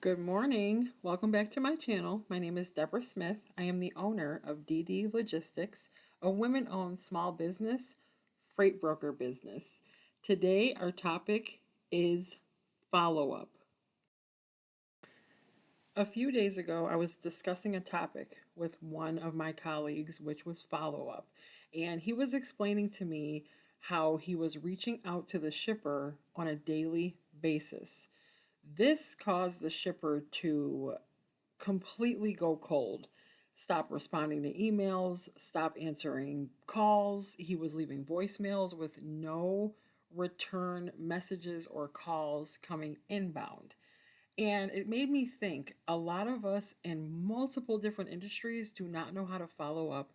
Good morning. Welcome back to my channel. My name is Deborah Smith. I am the owner of DD Logistics, a women-owned small business, freight broker business. Today, our topic is follow-up. A few days ago, I was discussing a topic with one of my colleagues, which was follow-up. And he was explaining to me how he was reaching out to the shipper on a daily basis. This caused the shipper to completely go cold, stop responding to emails, stop answering calls. He was leaving voicemails with no return messages or calls coming inbound. And it made me think a lot of us in multiple different industries do not know how to follow up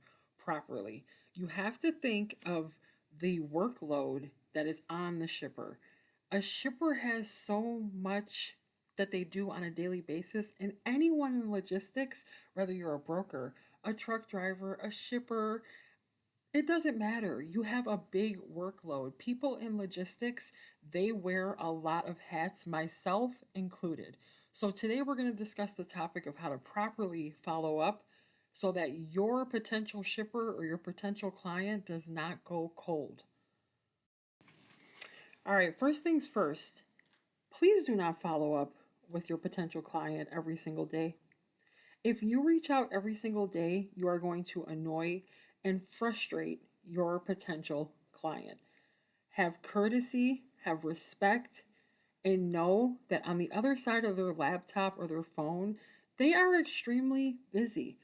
properly. You have to think of the workload that is on the shipper. A shipper has so much that they do on a daily basis, and anyone in logistics, whether you're a broker, a truck driver, a shipper, it doesn't matter. You have a big workload. People in logistics, they wear a lot of hats, myself included. So today we're going to discuss the topic of how to properly follow up so that your potential shipper or your potential client does not go cold. All right, first things first, please do not follow up with your potential client every single day. If you reach out every single day, you are going to annoy and frustrate your potential client. Have courtesy, have respect, and know that on the other side of their laptop or their phone, they are extremely busy.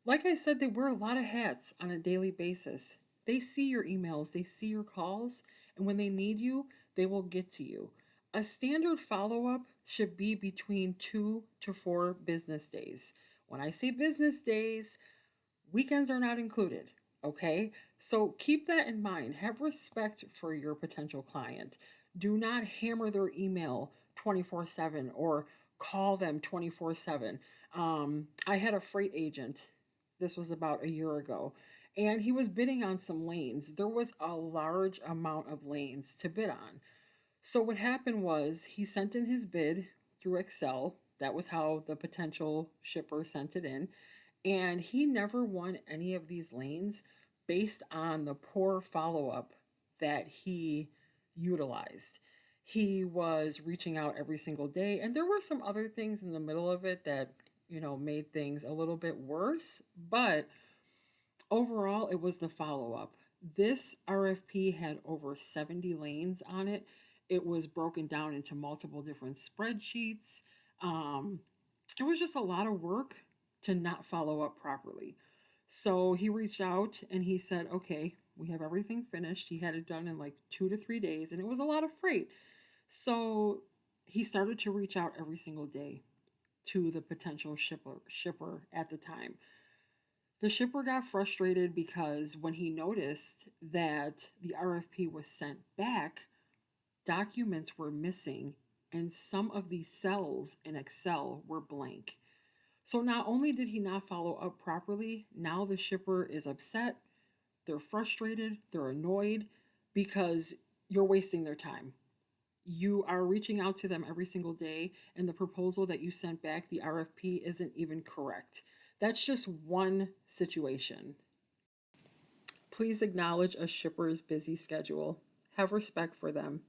Like I said, they wear a lot of hats on a daily basis. They see your emails, they see your calls, and when they need you, they will get to you. A standard follow up should be between 2 to 4 business days. When I say business days, weekends are not included, okay? So keep that in mind. Have respect for your potential client. Do not hammer their email 24/7 or call them 24/7. I had a freight agent, this was about a year ago, and he was bidding on some lanes. There was a large amount of lanes to bid on. So what happened was he sent in his bid through Excel. That was how the potential shipper sent it in. And he never won any of these lanes based on the poor follow up that he utilized. He was reaching out every single day, and there were some other things in the middle of it that, made things a little bit worse. But overall, it was the follow up. This RFP had over 70 lanes on it. It was broken down into multiple different spreadsheets. Um, it was just a lot of work to not follow up properly. So he reached out and he said, okay, we have everything finished. He had it done in like 2 to 3 days, and it was a lot of freight. So he started to reach out every single day to the potential shipper at the time. The shipper got frustrated because when he noticed that the RFP was sent back, documents were missing and some of the cells in Excel were blank. So not only did he not follow up properly, now the shipper is upset, they're frustrated, they're annoyed because you're wasting their time. You are reaching out to them every single day, and the proposal that you sent back, the RFP, isn't even correct. That's just one situation. Please acknowledge a shipper's busy schedule. Have respect for them.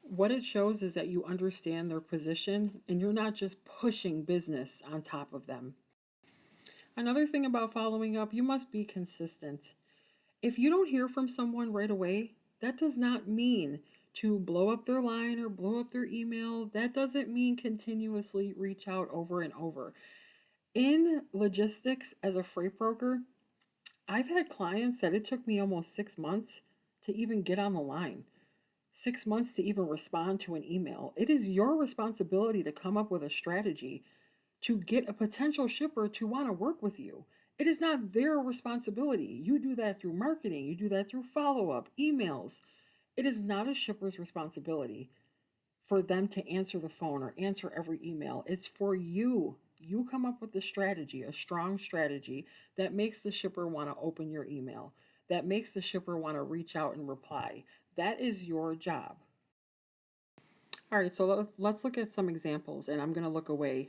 What it shows is that you understand their position and you're not just pushing business on top of them. Another thing about following up, you must be consistent. If you don't hear from someone right away, that does not mean to blow up their line or blow up their email. That doesn't mean continuously reach out over and over. In logistics, as a freight broker, I've had clients that it took me almost 6 months to even get on the line. 6 months to even respond to an email. It is your responsibility to come up with a strategy to get a potential shipper to want to work with you. It is not their responsibility. You do that through marketing, you do that through follow up, emails. It is not a shipper's responsibility for them to answer the phone or answer every email. It's for you. You come up with the strategy, a strong strategy that makes the shipper want to open your email, that makes the shipper want to reach out and reply. That is your job. All right, so let's look at some examples, and I'm going to look away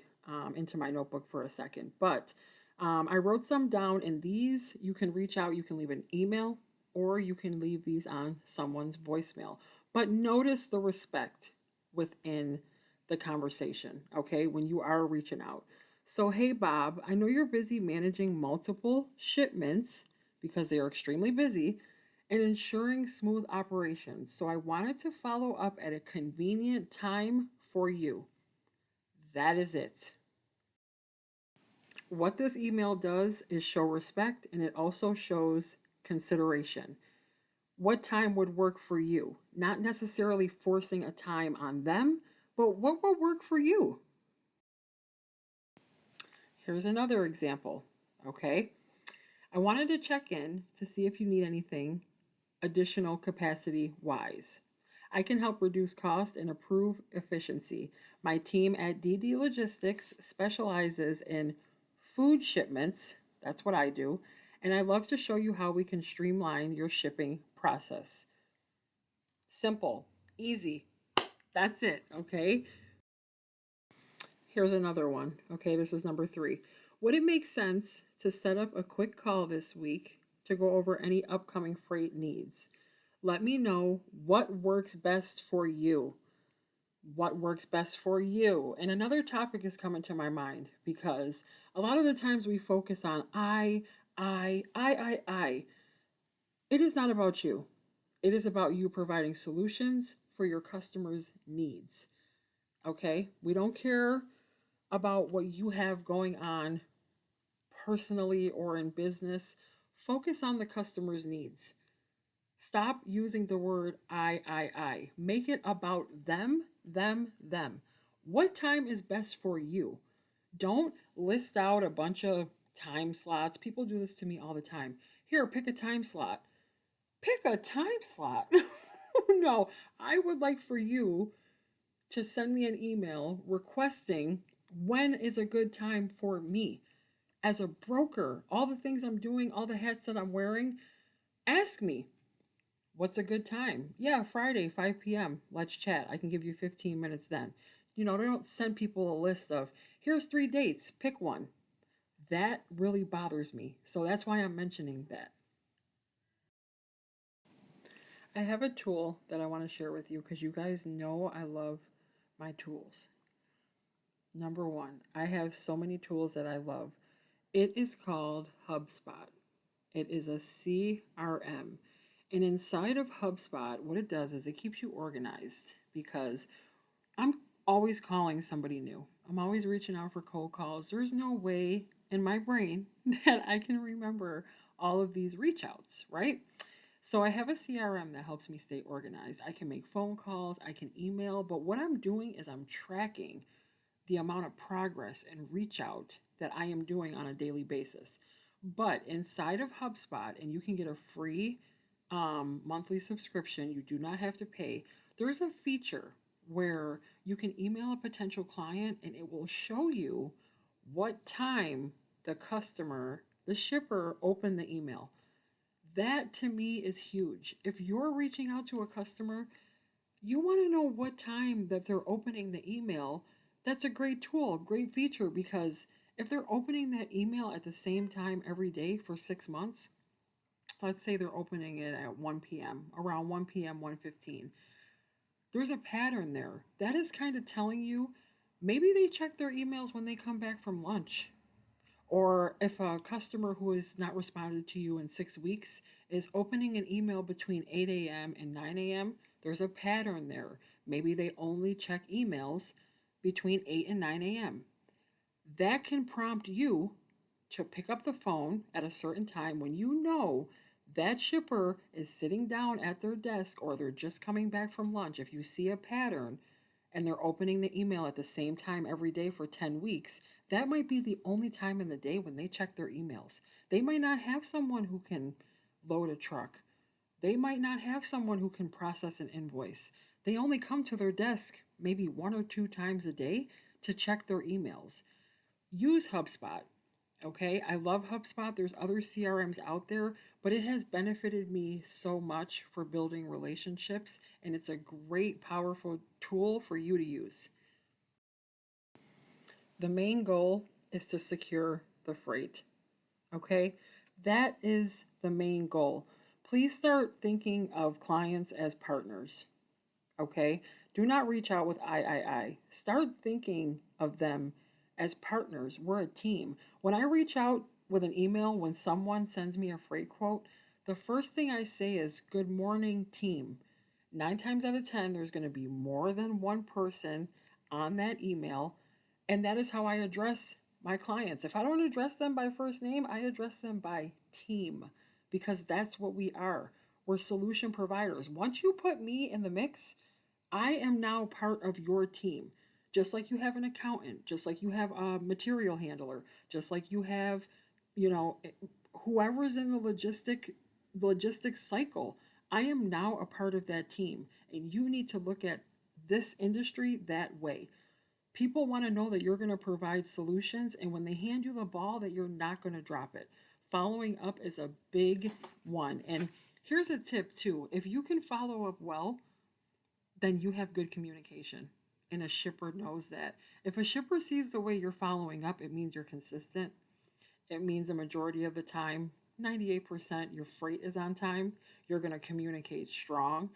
into my notebook for a second. But I wrote some down, and these you can reach out, you can leave an email, or you can leave these on someone's voicemail. But notice the respect within the conversation, okay, when you are reaching out. So, hey, Bob, I know you're busy managing multiple shipments because they are extremely busy and ensuring smooth operations. So I wanted to follow up at a convenient time for you. That is it. What this email does is show respect, and it also shows consideration. What time would work for you? Not necessarily forcing a time on them, but what would work for you? Here's another example. Okay. I wanted to check in to see if you need anything additional capacity wise. I can help reduce cost and improve efficiency. My team at DD Logistics specializes in food shipments. That's what I do. And I love to show you how we can streamline your shipping process. Simple, easy. That's it, okay? Here's another one. Okay, this is number 3. Would it make sense to set up a quick call this week to go over any upcoming freight needs? Let me know what works best for you. What works best for you? And another topic is coming to my mind because a lot of the times we focus on I. It is not about you. It is about you providing solutions for your customers' needs. Okay? We don't care about what you have going on personally or in business. Focus on the customer's needs. Stop using the word I. Make it about them. What time is best for you? Don't list out a bunch of time slots. People do this to me all the time. Here, pick a time slot. Pick a time slot. No, I would like for you to send me an email requesting when is a good time for me. As a broker, all the things I'm doing, all the hats that I'm wearing, ask me, what's a good time? Yeah, Friday, 5 p.m. Let's chat. I can give you 15 minutes then. You know, they don't send people a list of, here's 3 dates, pick one. That really bothers me. So that's why I'm mentioning that. I have a tool that I want to share with you because you guys know I love my tools. Number 1, I have so many tools that I love. It is called HubSpot. It is a CRM. And inside of HubSpot, what it does is it keeps you organized because I'm always calling somebody new. I'm always reaching out for cold calls. There's no way in my brain that I can remember all of these reach outs, right? So I have a CRM that helps me stay organized. I can make phone calls, I can email, but what I'm doing is I'm tracking the amount of progress and reach out that I am doing on a daily basis. But inside of HubSpot, and you can get a free monthly subscription, you do not have to pay. There's a feature where you can email a potential client and it will show you what time the customer, the shipper, opened the email. That to me is huge. If you're reaching out to a customer, you want to know what time that they're opening the email. That's a great tool, great feature, because if they're opening that email at the same time every day for 6 months, let's say they're opening it at 1 p.m., around 1 p.m., 1:15. There's a pattern there. That is kind of telling you maybe they check their emails when they come back from lunch. Or if a customer who has not responded to you in 6 weeks is opening an email between 8 a.m. and 9 a.m., there's a pattern there. Maybe they only check emails between 8 and 9 a.m. That can prompt you to pick up the phone at a certain time when you know that shipper is sitting down at their desk or they're just coming back from lunch. If you see a pattern and they're opening the email at the same time every day for 10 weeks, that might be the only time in the day when they check their emails. They might not have someone who can load a truck. They might not have someone who can process an invoice. They only come to their desk maybe 1 or 2 times a day to check their emails. Use HubSpot. Okay, I love HubSpot. There's other CRMs out there, but it has benefited me so much for building relationships, and it's a great, powerful tool for you to use. The main goal is to secure the freight. Okay, that is the main goal. Please start thinking of clients as partners. Okay, do not reach out with I. Start thinking of them as partners. We're a team. When I reach out with an email, when someone sends me a freight quote, the first thing I say is good morning, team. 9 times out of 10, there's going to be more than one person on that email, and that is how I address my clients. If I don't address them by first name, I address them by team, because that's what we are. We're solution providers. Once you put me in the mix, I am now part of your team. Just like you have an accountant, just like you have a material handler, just like you have, you know, whoever's in the logistics cycle. I am now a part of that team, and you need to look at this industry that way. People want to know that you're going to provide solutions, and when they hand you the ball, that you're not going to drop it. Following up is a big one. And here's a tip too: if you can follow up well, then you have good communication. And a shipper knows that. If a shipper sees the way you're following up, it means you're consistent. It means the majority of the time, 98%, your freight is on time. You're going to communicate strong.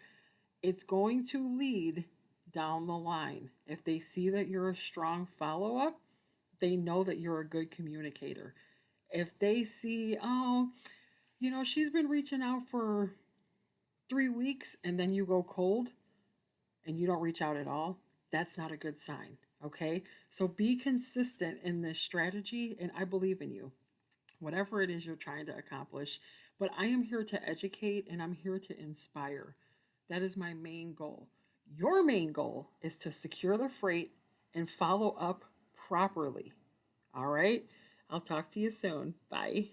It's going to lead down the line. If they see that you're a strong follow up, they know that you're a good communicator. If they see, oh, she's been reaching out for 3 weeks and then you go cold and you don't reach out at all, that's not a good sign. Okay? So be consistent in this strategy, and I believe in you, whatever it is you're trying to accomplish. But I am here to educate and I'm here to inspire. That is my main goal. Your main goal is to secure the freight and follow up properly. All right? I'll talk to you soon. Bye.